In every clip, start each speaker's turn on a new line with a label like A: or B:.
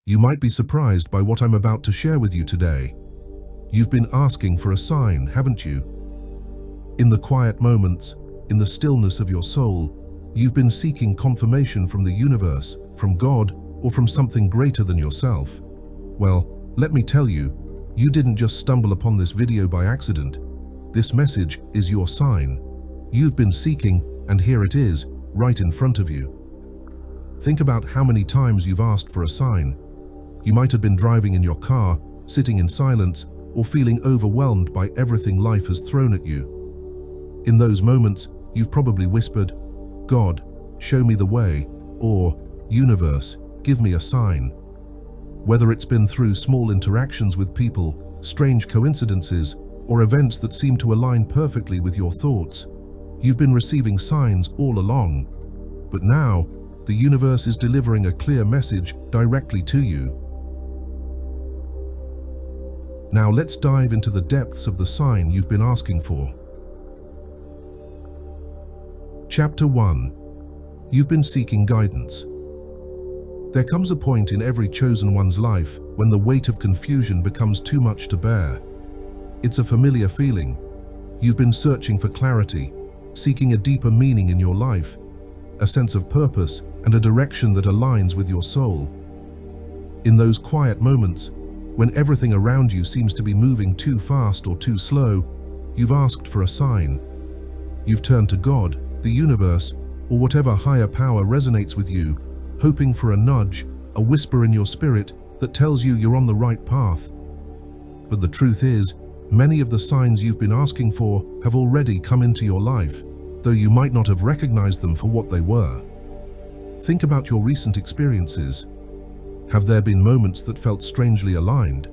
A: You might be surprised by what I'm about to share with you today. You've been asking for a sign, haven't you? In the quiet moments, in the stillness of your soul, you've been seeking confirmation from the universe, from God, or from something greater than yourself. Well, let me tell you, you didn't just stumble upon this video by accident. This message is your sign. You've been seeking, and here it is, right in front of you. Think about how many times you've asked for a sign. You might have been driving in your car, sitting in silence, or feeling overwhelmed by everything life has thrown at you. In those moments, you've probably whispered, "God, show me the way," or "Universe, give me a sign." Whether it's been through small interactions with people, strange coincidences, or events that seem to align perfectly with your thoughts, you've been receiving signs all along. But now, the universe is delivering a clear message directly to you. Now let's dive into the depths of the sign you've been asking for. Chapter 1. You've been seeking guidance. There comes a point in every chosen one's life when the weight of confusion becomes too much to bear. It's a familiar feeling. You've been searching for clarity, seeking a deeper meaning in your life, a sense of purpose and a direction that aligns with your soul. In those quiet moments, when everything around you seems to be moving too fast or too slow, you've asked for a sign. You've turned to God, the universe, or whatever higher power resonates with you, hoping for a nudge, a whisper in your spirit that tells you you're on the right path. But the truth is, many of the signs you've been asking for have already come into your life, though you might not have recognized them for what they were. Think about your recent experiences. Have there been moments that felt strangely aligned?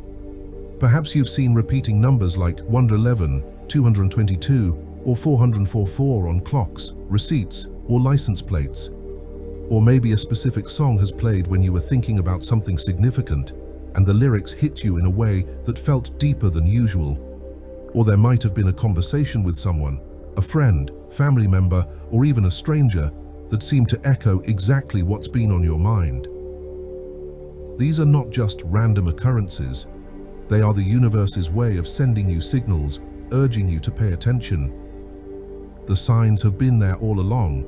A: Perhaps you've seen repeating numbers like 111, 222, or 444 on clocks, receipts, or license plates. Or maybe a specific song has played when you were thinking about something significant, and the lyrics hit you in a way that felt deeper than usual. Or there might have been a conversation with someone, a friend, family member, or even a stranger, that seemed to echo exactly what's been on your mind. These are not just random occurrences. They are the universe's way of sending you signals, urging you to pay attention. The signs have been there all along,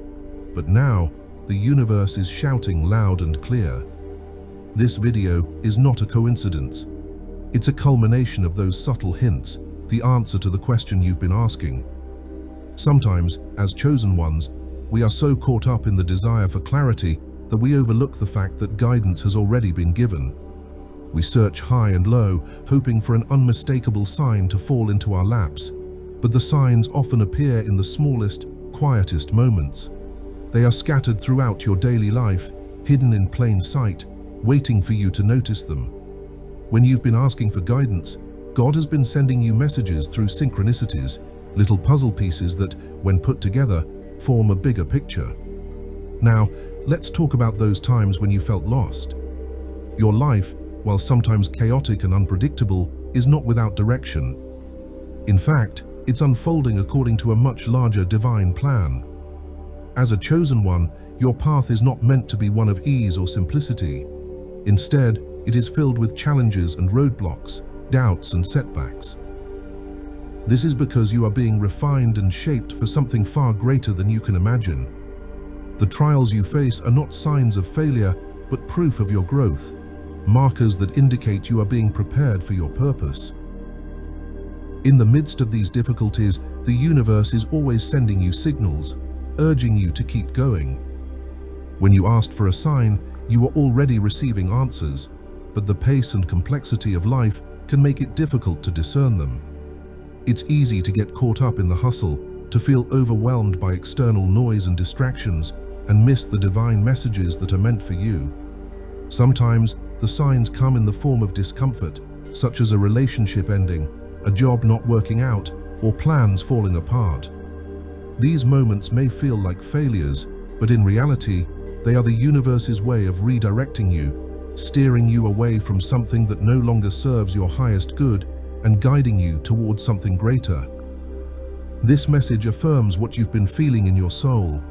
A: but now the universe is shouting loud and clear. This video is not a coincidence. It's a culmination of those subtle hints, the answer to the question you've been asking. Sometimes, as chosen ones, we are so caught up in the desire for clarity that we overlook the fact that guidance has already been given. We search high and low, hoping for an unmistakable sign to fall into our laps, but the signs often appear in the smallest, quietest moments. They are scattered throughout your daily life, hidden in plain sight, waiting for you to notice them. When you've been asking for guidance, God has been sending you messages through synchronicities, little puzzle pieces that, when put together, form a bigger picture. Now, let's talk about those times when you felt lost. Your life, while sometimes chaotic and unpredictable, is not without direction. In fact, it's unfolding according to a much larger divine plan. As a chosen one, your path is not meant to be one of ease or simplicity. Instead, it is filled with challenges and roadblocks, doubts and setbacks. This is because you are being refined and shaped for something far greater than you can imagine. The trials you face are not signs of failure, but proof of your growth, markers that indicate you are being prepared for your purpose. In the midst of these difficulties, the universe is always sending you signals, urging you to keep going. When you asked for a sign, you were already receiving answers, but the pace and complexity of life can make it difficult to discern them. It's easy to get caught up in the hustle, to feel overwhelmed by external noise and distractions, and miss the divine messages that are meant for you. Sometimes, the signs come in the form of discomfort, such as a relationship ending, a job not working out, or plans falling apart. These moments may feel like failures, but in reality, they are the universe's way of redirecting you, steering you away from something that no longer serves your highest good and guiding you towards something greater. This message affirms what you've been feeling in your soul.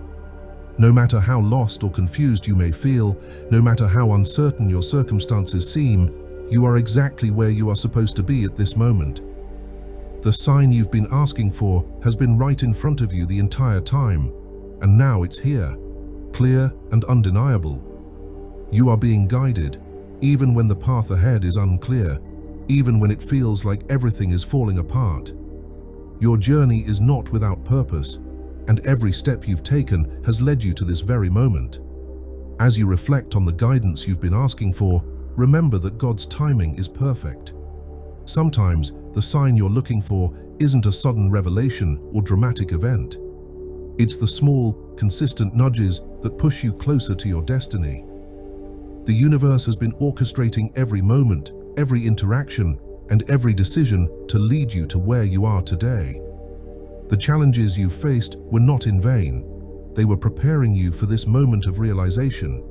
A: No matter how lost or confused you may feel, no matter how uncertain your circumstances seem, you are exactly where you are supposed to be at this moment. The sign you've been asking for has been right in front of you the entire time, and now it's here, clear and undeniable. You are being guided, even when the path ahead is unclear, even when it feels like everything is falling apart. Your journey is not without purpose, and every step you've taken has led you to this very moment. As you reflect on the guidance you've been asking for, remember that God's timing is perfect. Sometimes the sign you're looking for isn't a sudden revelation or dramatic event. It's the small, consistent nudges that push you closer to your destiny. The universe has been orchestrating every moment, every interaction, and every decision to lead you to where you are today. The challenges you've faced were not in vain. They were preparing you for this moment of realization.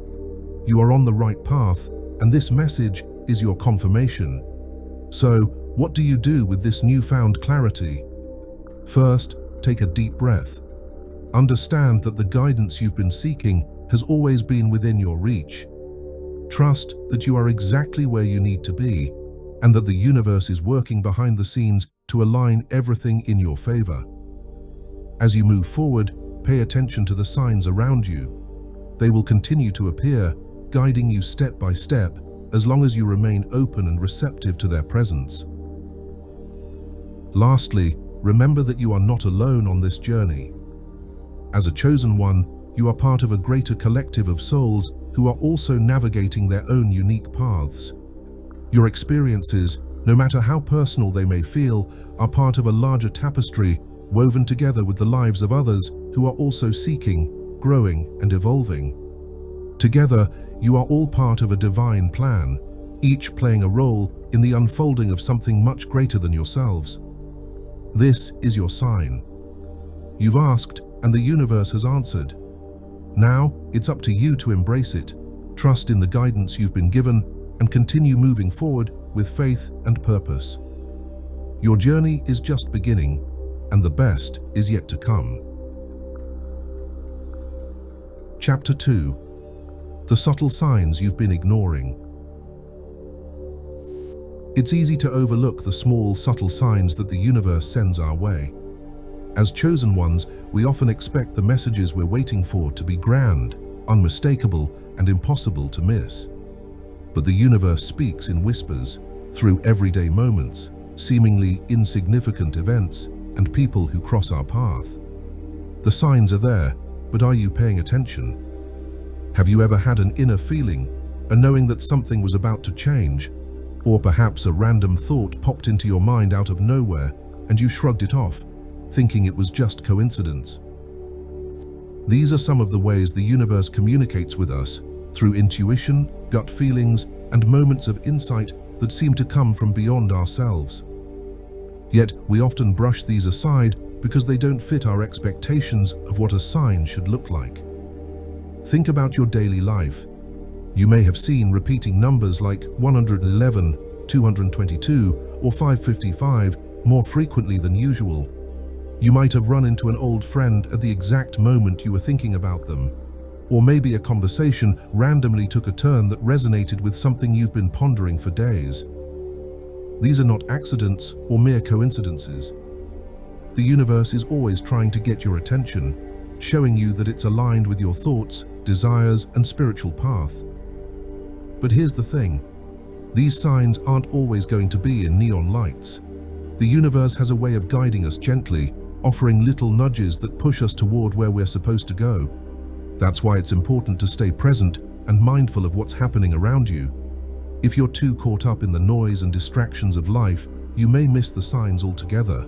A: You are on the right path, and this message is your confirmation. So, what do you do with this newfound clarity? First, take a deep breath. Understand that the guidance you've been seeking has always been within your reach. Trust that you are exactly where you need to be, and that the universe is working behind the scenes to align everything in your favor. As you move forward, pay attention to the signs around you. They will continue to appear, guiding you step by step, as long as you remain open and receptive to their presence. Lastly, remember that you are not alone on this journey. As a chosen one, you are part of a greater collective of souls who are also navigating their own unique paths. Your experiences, no matter how personal they may feel, are part of a larger tapestry woven together with the lives of others who are also seeking, growing, and evolving. Together, you are all part of a divine plan, each playing a role in the unfolding of something much greater than yourselves. This is your sign. You've asked, and the universe has answered. Now, it's up to you to embrace it, trust in the guidance you've been given, and continue moving forward with faith and purpose. Your journey is just beginning, and the best is yet to come. Chapter 2: The Subtle Signs You've Been Ignoring. It's easy to overlook the small, subtle signs that the universe sends our way. As chosen ones, we often expect the messages we're waiting for to be grand, unmistakable, and impossible to miss. But the universe speaks in whispers, through everyday moments, seemingly insignificant events, and people who cross our path. The signs are there, but are you paying attention? Have you ever had an inner feeling, a knowing that something was about to change? Or perhaps a random thought popped into your mind out of nowhere, and you shrugged it off, thinking it was just coincidence. These are some of the ways the universe communicates with us, through intuition, gut feelings, and moments of insight that seem to come from beyond ourselves. Yet, we often brush these aside because they don't fit our expectations of what a sign should look like. Think about your daily life. You may have seen repeating numbers like 111, 222, or 555 more frequently than usual. You might have run into an old friend at the exact moment you were thinking about them. Or maybe a conversation randomly took a turn that resonated with something you've been pondering for days. These are not accidents or mere coincidences. The universe is always trying to get your attention, showing you that it's aligned with your thoughts, desires, and spiritual path. But here's the thing. These signs aren't always going to be in neon lights. The universe has a way of guiding us gently, offering little nudges that push us toward where we're supposed to go. That's why it's important to stay present and mindful of what's happening around you. If you're too caught up in the noise and distractions of life, you may miss the signs altogether.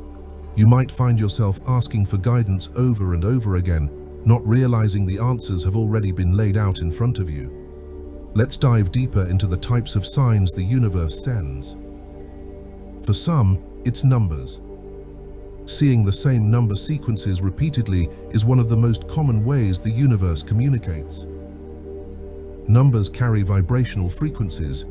A: You might find yourself asking for guidance over and over again, not realizing the answers have already been laid out in front of you. Let's dive deeper into the types of signs the universe sends. For some, it's numbers. Seeing the same number sequences repeatedly is one of the most common ways the universe communicates. Numbers carry vibrational frequencies,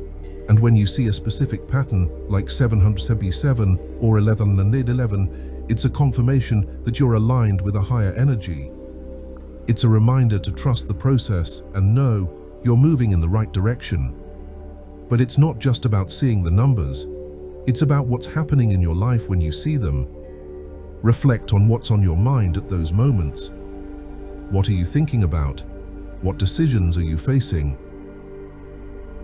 A: and when you see a specific pattern like 777 or 1111, it's a confirmation that you're aligned with a higher energy. It's a reminder to trust the process and know you're moving in the right direction. But it's not just about seeing the numbers. It's about what's happening in your life when you see them. Reflect on what's on your mind at those moments. What are you thinking about? What decisions are you facing?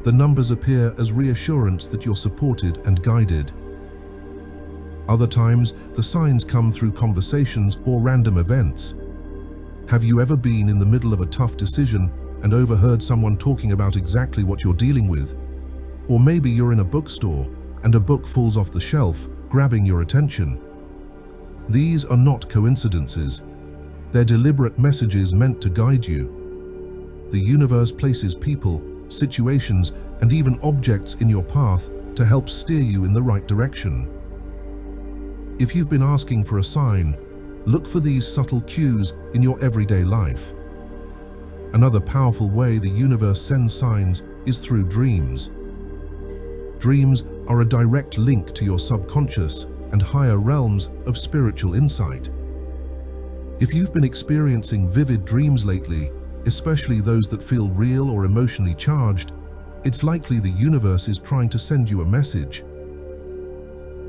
A: The numbers appear as reassurance that you're supported and guided. Other times, the signs come through conversations or random events. Have you ever been in the middle of a tough decision and overheard someone talking about exactly what you're dealing with? Or maybe you're in a bookstore and a book falls off the shelf, grabbing your attention. These are not coincidences. They're deliberate messages meant to guide you. The universe places people, situations, and even objects in your path to help steer you in the right direction. If you've been asking for a sign, look for these subtle cues in your everyday life. Another powerful way the universe sends signs is through dreams. Dreams are a direct link to your subconscious and higher realms of spiritual insight. If you've been experiencing vivid dreams lately, especially those that feel real or emotionally charged, it's likely the universe is trying to send you a message.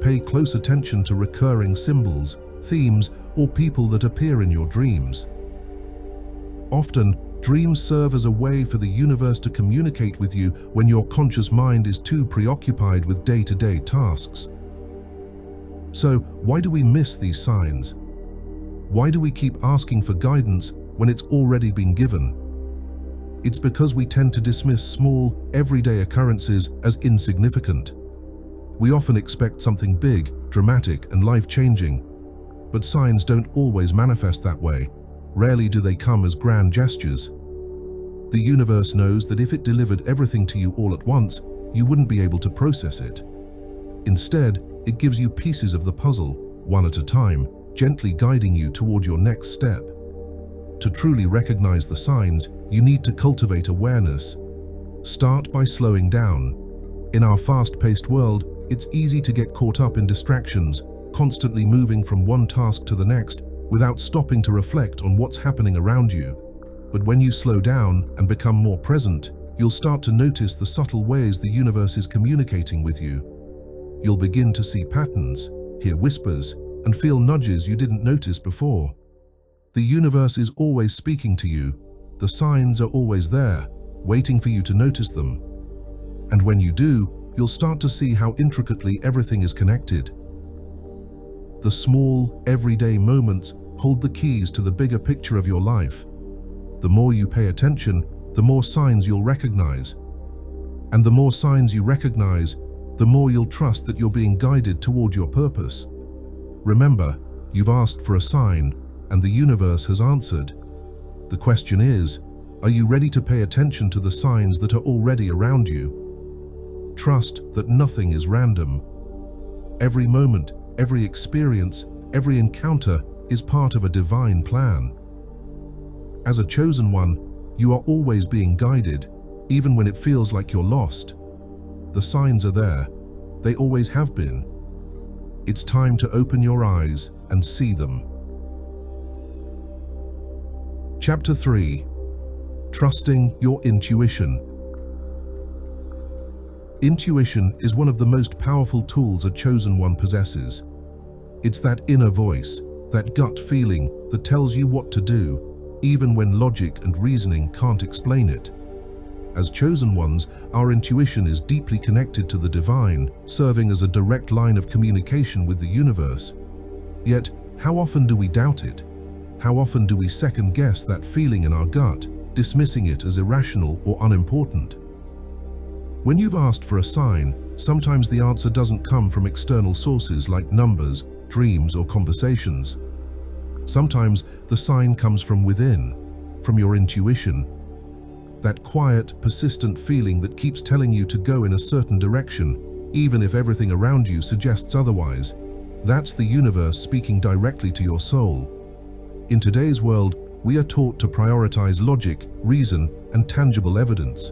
A: Pay close attention to recurring symbols, themes, or people that appear in your dreams. Often, dreams serve as a way for the universe to communicate with you when your conscious mind is too preoccupied with day-to-day tasks. So, why do we miss these signs? Why do we keep asking for guidance when it's already been given? It's because we tend to dismiss small, everyday occurrences as insignificant. We often expect something big, dramatic, and life-changing. But signs don't always manifest that way. Rarely do they come as grand gestures. The universe knows that if it delivered everything to you all at once, you wouldn't be able to process it. Instead, it gives you pieces of the puzzle, one at a time, gently guiding you toward your next step. To truly recognize the signs, you need to cultivate awareness. Start by slowing down. In our fast-paced world, it's easy to get caught up in distractions, constantly moving from one task to the next without stopping to reflect on what's happening around you. But when you slow down and become more present, you'll start to notice the subtle ways the universe is communicating with you. You'll begin to see patterns, hear whispers, and feel nudges you didn't notice before. The universe is always speaking to you. The signs are always there, waiting for you to notice them. And when you do, you'll start to see how intricately everything is connected. The small, everyday moments hold the keys to the bigger picture of your life. The more you pay attention, the more signs you'll recognize. And the more signs you recognize, the more you'll trust that you're being guided toward your purpose. Remember, you've asked for a sign, and the universe has answered. The question is, are you ready to pay attention to the signs that are already around you? Trust that nothing is random. Every moment, every experience, every encounter is part of a divine plan. As a chosen one, you are always being guided, even when it feels like you're lost. The signs are there. They always have been. It's time to open your eyes and see them. Chapter 3. Trusting your intuition. Intuition is one of the most powerful tools a chosen one possesses. It's that inner voice, that gut feeling that tells you what to do, even when logic and reasoning can't explain it. As chosen ones, our intuition is deeply connected to the divine, serving as a direct line of communication with the universe. Yet, how often do we doubt it? How often do we second-guess that feeling in our gut, dismissing it as irrational or unimportant? When you've asked for a sign, sometimes the answer doesn't come from external sources like numbers, dreams, or conversations. Sometimes the sign comes from within, from your intuition. That quiet, persistent feeling that keeps telling you to go in a certain direction, even if everything around you suggests otherwise. That's the universe speaking directly to your soul. In today's world, we are taught to prioritize logic, reason, and tangible evidence.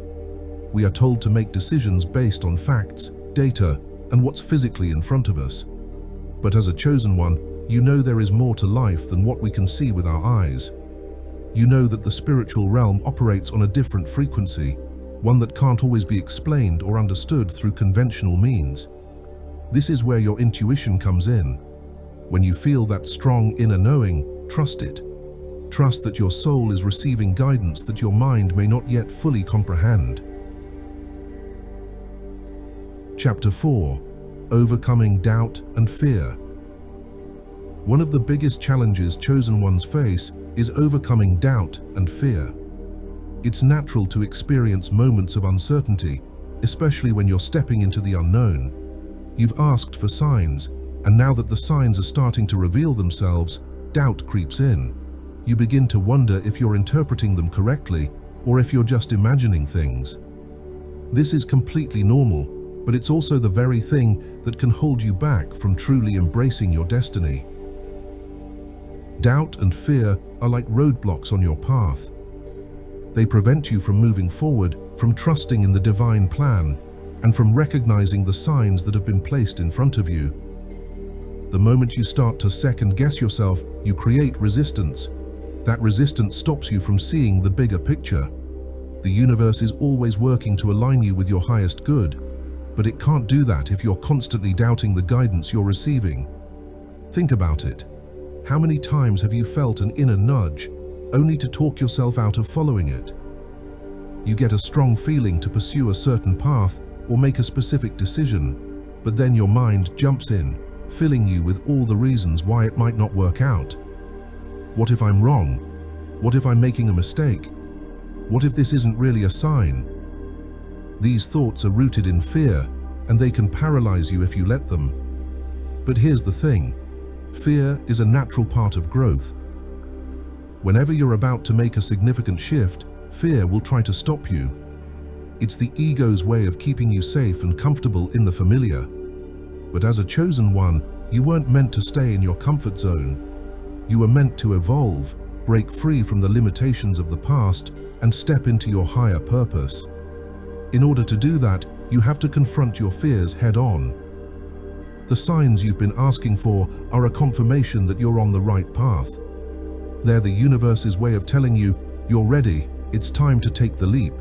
A: We are told to make decisions based on facts, data, and what's physically in front of us. But as a chosen one, you know there is more to life than what we can see with our eyes. You know that the spiritual realm operates on a different frequency, one that can't always be explained or understood through conventional means. This is where your intuition comes in. When you feel that strong inner knowing, trust it. Trust that your soul is receiving guidance that your mind may not yet fully comprehend. Chapter 4: Overcoming Doubt and Fear. One of the biggest challenges chosen ones face is overcoming doubt and fear. It's natural to experience moments of uncertainty, especially when you're stepping into the unknown. You've asked for signs, and now that the signs are starting to reveal themselves, doubt creeps in. You begin to wonder if you're interpreting them correctly, or if you're just imagining things. This is completely normal, but it's also the very thing that can hold you back from truly embracing your destiny. Doubt and fear are like roadblocks on your path. They prevent you from moving forward, from trusting in the divine plan, and from recognizing the signs that have been placed in front of you. The moment you start to second-guess yourself, you create resistance. That resistance stops you from seeing the bigger picture. The universe is always working to align you with your highest good, but it can't do that if you're constantly doubting the guidance you're receiving. Think about it. How many times have you felt an inner nudge, only to talk yourself out of following it? You get a strong feeling to pursue a certain path or make a specific decision, but then your mind jumps in, filling you with all the reasons why it might not work out. What if I'm wrong? What if I'm making a mistake? What if this isn't really a sign? These thoughts are rooted in fear, and they can paralyze you if you let them. But here's the thing. Fear is a natural part of growth. Whenever you're about to make a significant shift, fear will try to stop you. It's the ego's way of keeping you safe and comfortable in the familiar. But as a chosen one, you weren't meant to stay in your comfort zone. You were meant to evolve, break free from the limitations of the past, and step into your higher purpose. In order to do that, you have to confront your fears head-on. The signs you've been asking for are a confirmation that you're on the right path. They're the universe's way of telling you, you're ready, it's time to take the leap.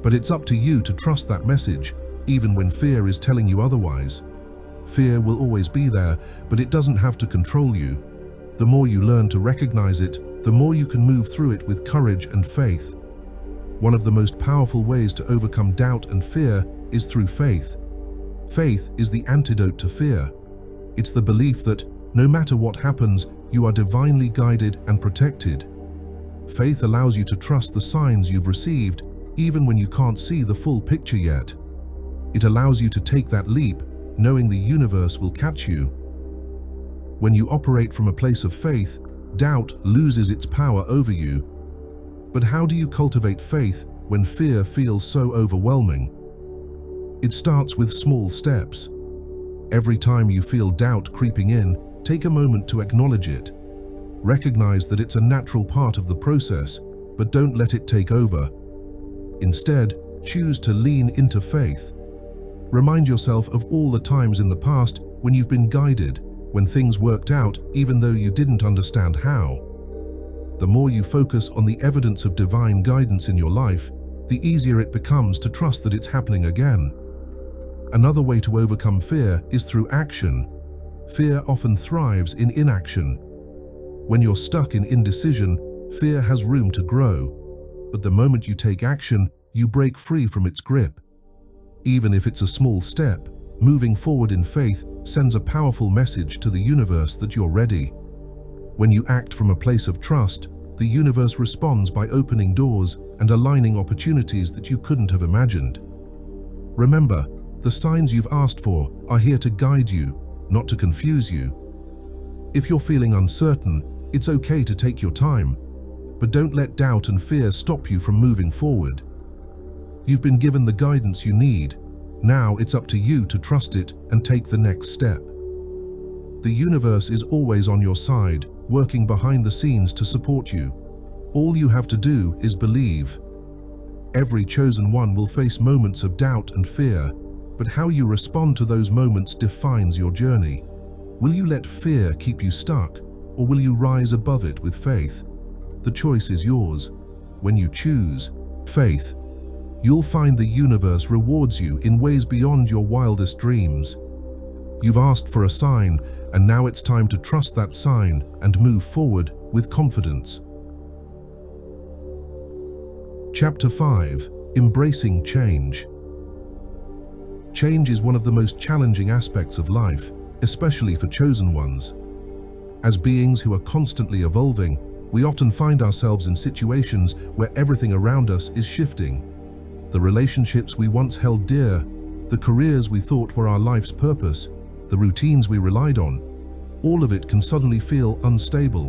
A: But it's up to you to trust that message, even when fear is telling you otherwise. Fear will always be there, but it doesn't have to control you. The more you learn to recognize it, the more you can move through it with courage and faith. One of the most powerful ways to overcome doubt and fear is through faith. Faith is the antidote to fear. It's the belief that, no matter what happens, you are divinely guided and protected. Faith allows you to trust the signs you've received, even when you can't see the full picture yet. It allows you to take that leap, knowing the universe will catch you. When you operate from a place of faith, doubt loses its power over you. But how do you cultivate faith when fear feels so overwhelming? It starts with small steps. Every time you feel doubt creeping in, take a moment to acknowledge it. Recognize that it's a natural part of the process, but don't let it take over. Instead, choose to lean into faith. Remind yourself of all the times in the past when you've been guided, when things worked out even though you didn't understand how. The more you focus on the evidence of divine guidance in your life, the easier it becomes to trust that it's happening again. Another way to overcome fear is through action. Fear often thrives in inaction. When you're stuck in indecision, fear has room to grow. But the moment you take action, you break free from its grip. Even if it's a small step, moving forward in faith sends a powerful message to the universe that you're ready. When you act from a place of trust, the universe responds by opening doors and aligning opportunities that you couldn't have imagined. Remember, the signs you've asked for are here to guide you, not to confuse you. If you're feeling uncertain, it's okay to take your time, but don't let doubt and fear stop you from moving forward. You've been given the guidance you need. Now it's up to you to trust it and take the next step. The universe is always on your side, working behind the scenes to support you. All you have to do is believe. Every chosen one will face moments of doubt and fear, but how you respond to those moments defines your journey. Will you let fear keep you stuck, or will you rise above it with faith? the choice is yours. When you choose faith, you'll find the universe rewards you in ways beyond your wildest dreams. You've asked for a sign, and now it's time to trust that sign and move forward with confidence. Chapter 5: Embracing Change. Change is one of the most challenging aspects of life, especially for chosen ones. As beings who are constantly evolving, we often find ourselves in situations where everything around us is shifting. The relationships we once held dear, the careers we thought were our life's purpose, the routines we relied on, all of it can suddenly feel unstable.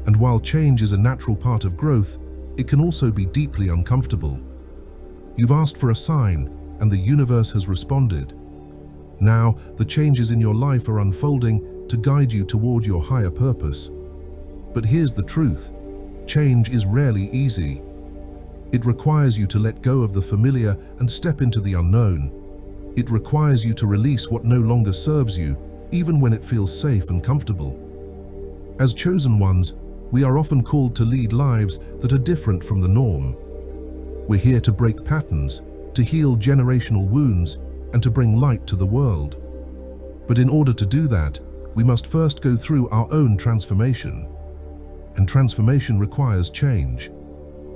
A: And while change is a natural part of growth, it can also be deeply uncomfortable. You've asked for a sign, and the universe has responded. Now, the changes in your life are unfolding to guide you toward your higher purpose. But here's the truth: change is rarely easy. It requires you to let go of the familiar and step into the unknown. It requires you to release what no longer serves you, even when it feels safe and comfortable. As chosen ones, we are often called to lead lives that are different from the norm. We're here to break patterns, to heal generational wounds, and to bring light to the world. But in order to do that, we must first go through our own transformation. And transformation requires change.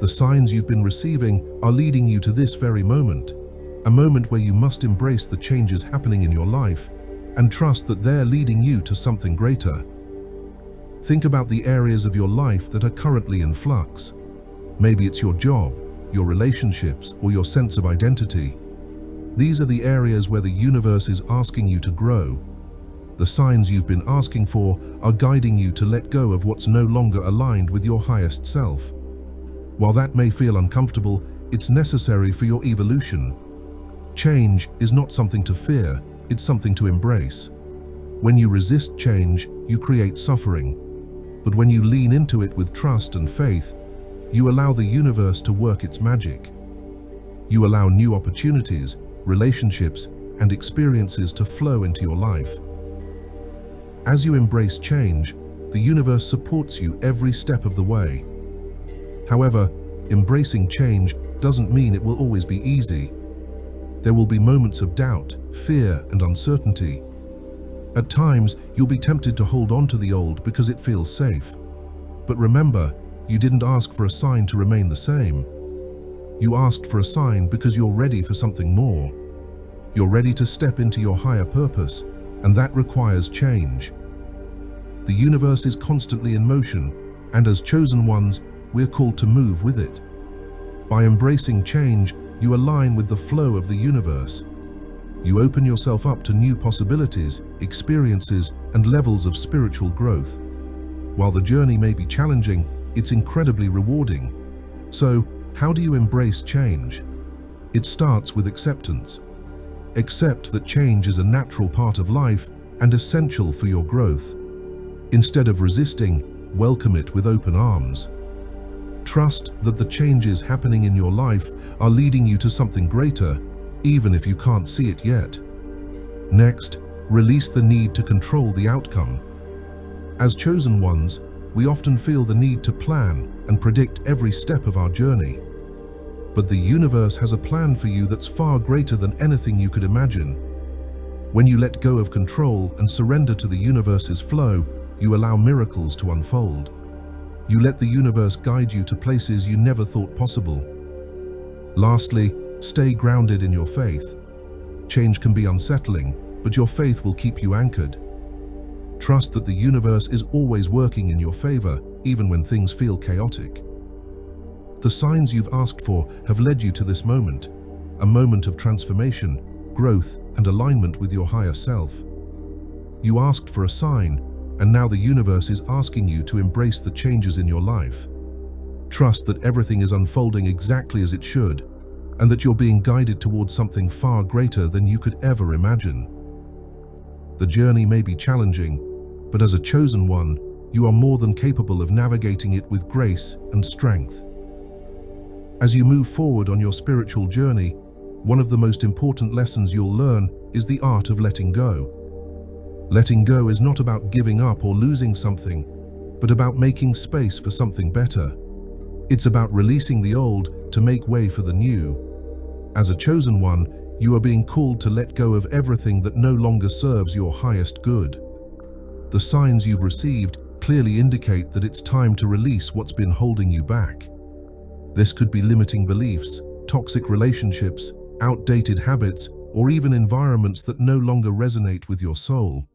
A: The signs you've been receiving are leading you to this very moment, a moment where you must embrace the changes happening in your life and trust that they're leading you to something greater. Think about the areas of your life that are currently in flux. Maybe it's your job, your relationships, or your sense of identity. These are the areas where the universe is asking you to grow. The signs you've been asking for are guiding you to let go of what's no longer aligned with your highest self. While that may feel uncomfortable, it's necessary for your evolution. Change is not something to fear, it's something to embrace. When you resist change, you create suffering. But when you lean into it with trust and faith, you allow the universe to work its magic. You allow new opportunities, relationships, and experiences to flow into your life. As you embrace change, the universe supports you every step of the way. However, embracing change doesn't mean it will always be easy. There will be moments of doubt, fear, and uncertainty. At times, you'll be tempted to hold on to the old because it feels safe. But remember, you didn't ask for a sign to remain the same. You asked for a sign because you're ready for something more. You're ready to step into your higher purpose, and that requires change. The universe is constantly in motion, and as chosen ones, we're called to move with it. By embracing change, you align with the flow of the universe. You open yourself up to new possibilities, experiences, and levels of spiritual growth. While the journey may be challenging, it's incredibly rewarding. So, how do you embrace change? It starts with acceptance. Accept that change is a natural part of life and essential for your growth. Instead of resisting, welcome it with open arms. Trust that the changes happening in your life are leading you to something greater, even if you can't see it yet. Next, release the need to control the outcome. As chosen ones, we often feel the need to plan and predict every step of our journey. But the universe has a plan for you that's far greater than anything you could imagine. When you let go of control and surrender to the universe's flow, you allow miracles to unfold. You let the universe guide you to places you never thought possible. Lastly, stay grounded in your faith. Change can be unsettling, but your faith will keep you anchored. Trust that the universe is always working in your favor, even when things feel chaotic. The signs you've asked for have led you to this moment, a moment of transformation, growth, and alignment with your higher self. You asked for a sign, and now the universe is asking you to embrace the changes in your life. Trust that everything is unfolding exactly as it should, and that you're being guided towards something far greater than you could ever imagine. The journey may be challenging, but as a chosen one, you are more than capable of navigating it with grace and strength. As you move forward on your spiritual journey, one of the most important lessons you'll learn is the art of letting go. Letting go is not about giving up or losing something. but about making space for something better. It's about releasing the old to make way for the new. As a chosen one, you are being called to let go of everything that no longer serves your highest good. The signs you've received clearly indicate that it's time to release what's been holding you back. This could be limiting beliefs, toxic relationships, outdated habits, or even environments that no longer resonate with your soul.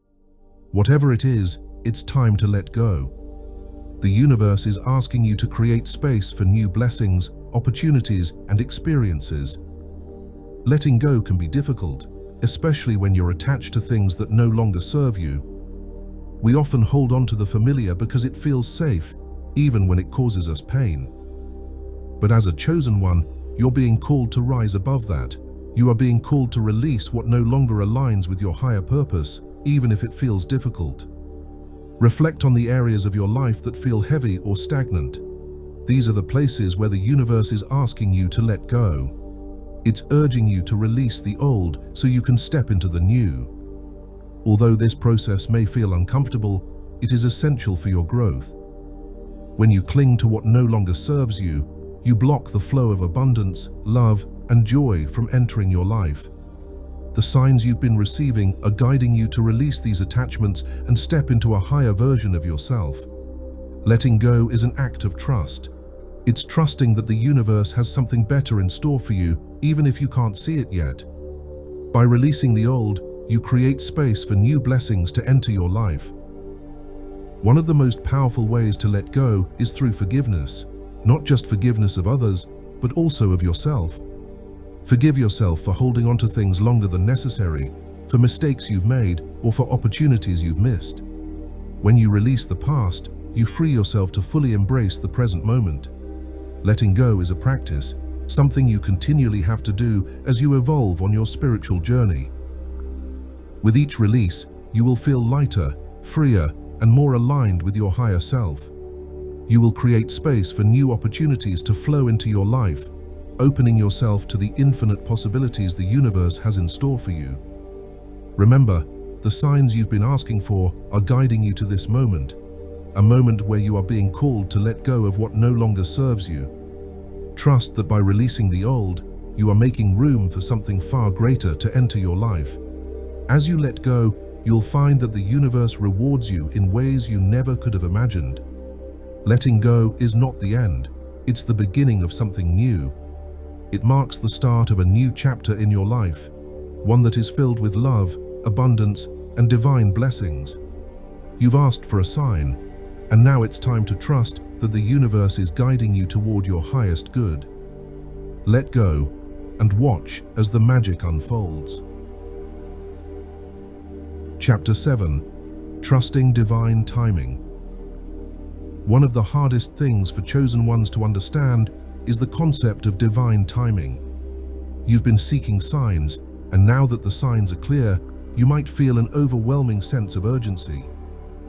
A: Whatever it is, it's time to let go. The universe is asking you to create space for new blessings, opportunities, and experiences. Letting go can be difficult, especially when you're attached to things that no longer serve you. We often hold on to the familiar because it feels safe, even when it causes us pain. But as a chosen one, you're being called to rise above that. You are being called to release what no longer aligns with your higher purpose, even if it feels difficult. Reflect on the areas of your life that feel heavy or stagnant. These are the places where the universe is asking you to let go. It's urging you to release the old so you can step into the new. Although this process may feel uncomfortable, it is essential for your growth. When you cling to what no longer serves you, you block the flow of abundance, love, and joy from entering your life. The signs you've been receiving are guiding you to release these attachments and step into a higher version of yourself. Letting go is an act of trust. It's trusting that the universe has something better in store for you, even if you can't see it yet. By releasing the old, you create space for new blessings to enter your life. One of the most powerful ways to let go is through forgiveness. Not just forgiveness of others, but also of yourself. Forgive yourself for holding on to things longer than necessary, for mistakes you've made, or for opportunities you've missed. When you release the past, you free yourself to fully embrace the present moment. Letting go is a practice, something you continually have to do as you evolve on your spiritual journey. With each release, you will feel lighter, freer, and more aligned with your higher self. You will create space for new opportunities to flow into your life, opening yourself to the infinite possibilities the universe has in store for you. Remember, the signs you've been asking for are guiding you to this moment, a moment where you are being called to let go of what no longer serves you. Trust that by releasing the old, you are making room for something far greater to enter your life. As you let go, you'll find that the universe rewards you in ways you never could have imagined. Letting go is not the end, it's the beginning of something new. It marks the start of a new chapter in your life, one that is filled with love, abundance, and divine blessings. You've asked for a sign, and now it's time to trust that the universe is guiding you toward your highest good. Let go and watch as the magic unfolds. Chapter 7. Trusting Divine Timing. One of the hardest things for chosen ones to understand is the concept of divine timing. You've been seeking signs, and now that the signs are clear, you might feel an overwhelming sense of urgency.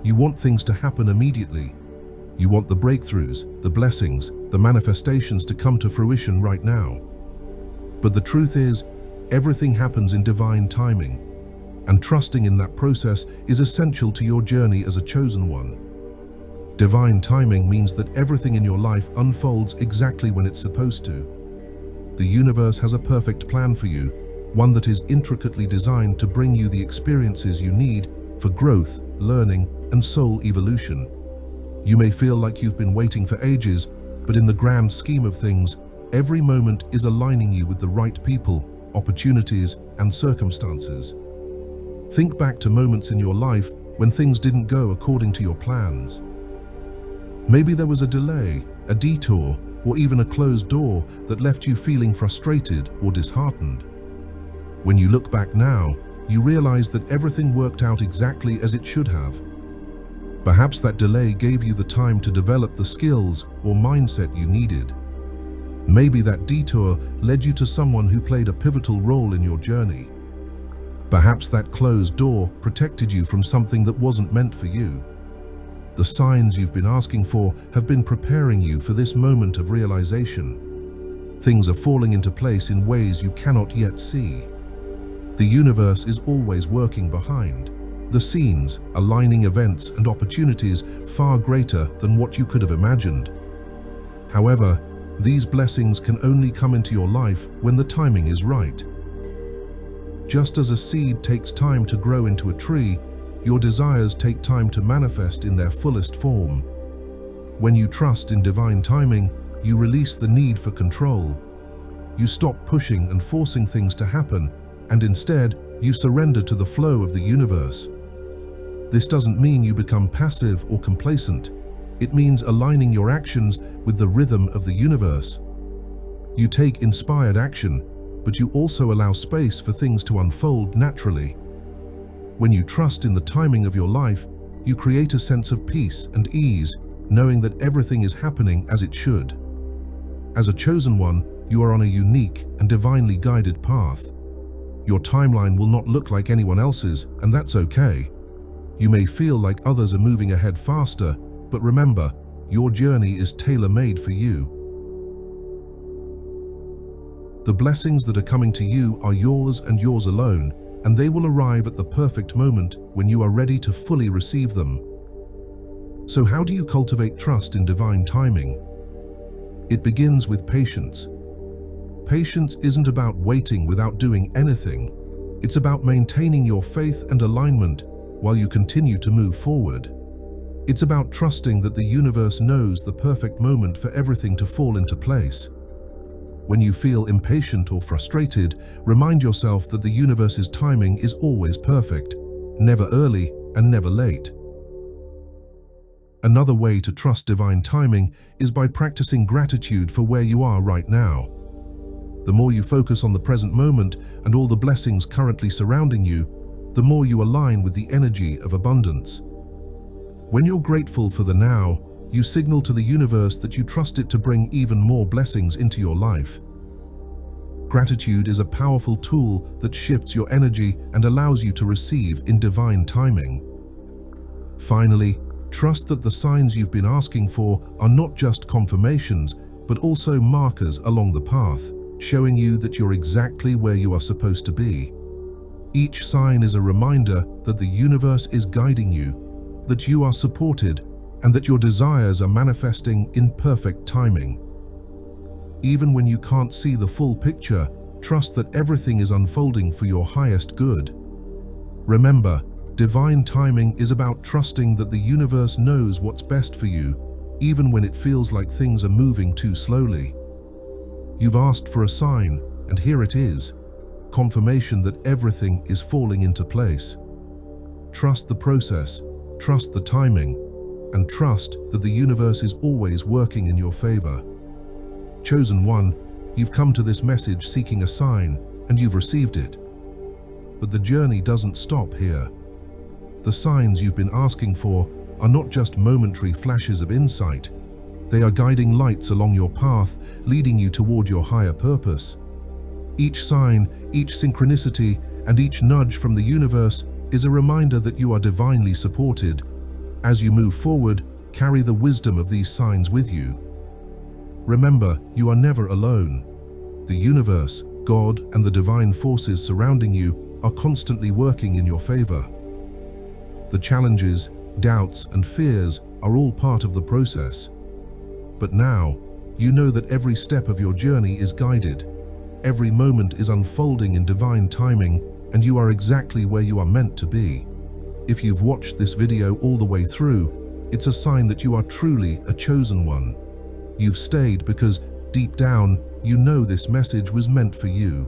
A: You want things to happen immediately. You want the breakthroughs, the blessings, the manifestations to come to fruition right now. But the truth is, everything happens in divine timing, and trusting in that process is essential to your journey as a chosen one. Divine timing means that everything in your life unfolds exactly when it's supposed to. The universe has a perfect plan for you, one that is intricately designed to bring you the experiences you need for growth, learning, and soul evolution. You may feel like you've been waiting for ages, but in the grand scheme of things, every moment is aligning you with the right people, opportunities, and circumstances. Think back to moments in your life when things didn't go according to your plans. Maybe there was a delay, a detour, or even a closed door that left you feeling frustrated or disheartened. When you look back now, you realize that everything worked out exactly as it should have. Perhaps that delay gave you the time to develop the skills or mindset you needed. Maybe that detour led you to someone who played a pivotal role in your journey. Perhaps that closed door protected you from something that wasn't meant for you. The signs you've been asking for have been preparing you for this moment of realization. Things are falling into place in ways you cannot yet see. The universe is always working behind The scenes, aligning events and opportunities far greater than what you could have imagined. However, these blessings can only come into your life when the timing is right. Just as a seed takes time to grow into a tree, your desires take time to manifest in their fullest form. When you trust in divine timing, you release the need for control. You stop pushing and forcing things to happen, and instead, you surrender to the flow of the universe. This doesn't mean you become passive or complacent. It means aligning your actions with the rhythm of the universe. You take inspired action, but you also allow space for things to unfold naturally. When you trust in the timing of your life, you create a sense of peace and ease, knowing that everything is happening as it should. As a chosen one, you are on a unique and divinely guided path. Your timeline will not look like anyone else's, and that's okay. You may feel like others are moving ahead faster, but remember, your journey is tailor-made for you. The blessings that are coming to you are yours and yours alone, and they will arrive at the perfect moment when you are ready to fully receive them. So how do you cultivate trust in divine timing? It begins with patience. Patience isn't about waiting without doing anything. It's about maintaining your faith and alignment while you continue to move forward. It's about trusting that the universe knows the perfect moment for everything to fall into place. When you feel impatient or frustrated, remind yourself that the universe's timing is always perfect, never early and never late. Another way to trust divine timing is by practicing gratitude for where you are right now. The more you focus on the present moment and all the blessings currently surrounding you, the more you align with the energy of abundance. When you're grateful for the now, you signal to the universe that you trust it to bring even more blessings into your life. Gratitude is a powerful tool that shifts your energy and allows you to receive in divine timing. Finally, trust that the signs you've been asking for are not just confirmations, but also markers along the path, showing you that you're exactly where you are supposed to be. Each sign is a reminder that the universe is guiding you, that you are supported, and that your desires are manifesting in perfect timing. Even when you can't see the full picture, trust that everything is unfolding for your highest good. Remember, divine timing is about trusting that the universe knows what's best for you, even when it feels like things are moving too slowly. You've asked for a sign, and here it is, confirmation that everything is falling into place. Trust the process, trust the timing, and trust that the universe is always working in your favor. Chosen one, you've come to this message seeking a sign, and you've received it. But the journey doesn't stop here. The signs you've been asking for are not just momentary flashes of insight. They are guiding lights along your path, leading you toward your higher purpose. Each sign, each synchronicity, and each nudge from the universe is a reminder that you are divinely supported. As you move forward, carry the wisdom of these signs with you. Remember, you are never alone. The universe, God, and the divine forces surrounding you are constantly working in your favor. The challenges, doubts, and fears are all part of the process. But now, you know that every step of your journey is guided. Every moment is unfolding in divine timing, and you are exactly where you are meant to be. If you've watched this video all the way through, it's a sign that you are truly a chosen one. You've stayed because, deep down, you know this message was meant for you.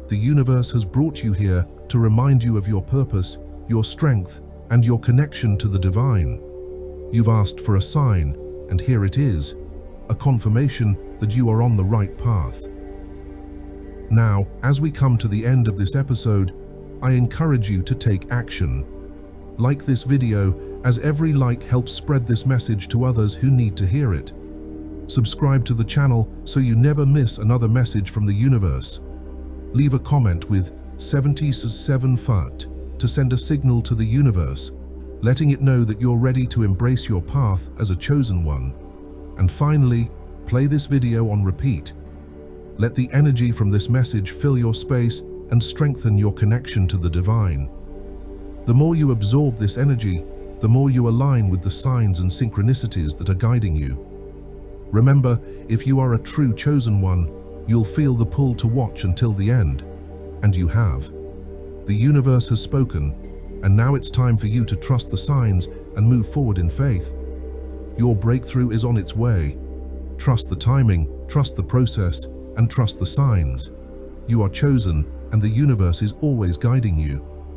A: The universe has brought you here to remind you of your purpose, your strength, and your connection to the divine. You've asked for a sign, and here it is, a confirmation that you are on the right path. Now, as we come to the end of this episode, I encourage you to take action. Like this video, as every like helps spread this message to others who need to hear it. Subscribe to the channel so you never miss another message from the universe. Leave a comment with 77 Fat to send a signal to the universe, letting it know that you're ready to embrace your path as a chosen one. And finally, play this video on repeat. Let the energy from this message fill your space and strengthen your connection to the divine. The more you absorb this energy, the more you align with the signs and synchronicities that are guiding you. Remember, if you are a true chosen one, you'll feel the pull to watch until the end. And you have. The universe has spoken, and now it's time for you to trust the signs and move forward in faith. Your breakthrough is on its way. Trust the timing, trust the process, and trust the signs. You are chosen, and the universe is always guiding you.